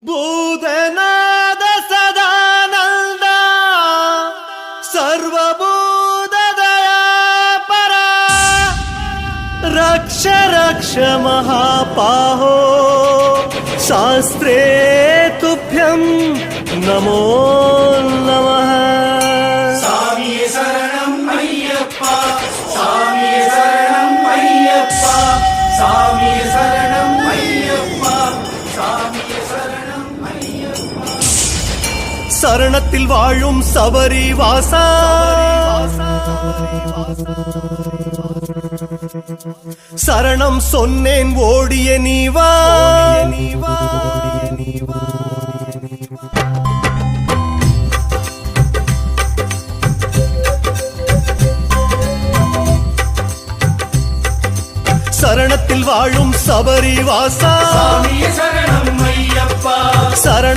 பூதநாத சதானந்த சர்வபூததயாபரா ரக்ஷ ரக்ஷ மகாபாஹோ சாஸ்திரே துப்யம் நமோ நமः. சாமியே சரணம் ஐயப்பா, சாமியே சரணம் ஐயப்பா, சாமியே சரணம் ஐயப்பா, சாமியே சரணம் ஐயப்பா. சரணத்தில் வாழும் சபரி வாசா, சரணம் சொன்னேன் ஓடிய நீவா. சரணத்தில் வாழும் சபரி வாசா, சாமியே சரணம் ஐயப்பா, சரணம்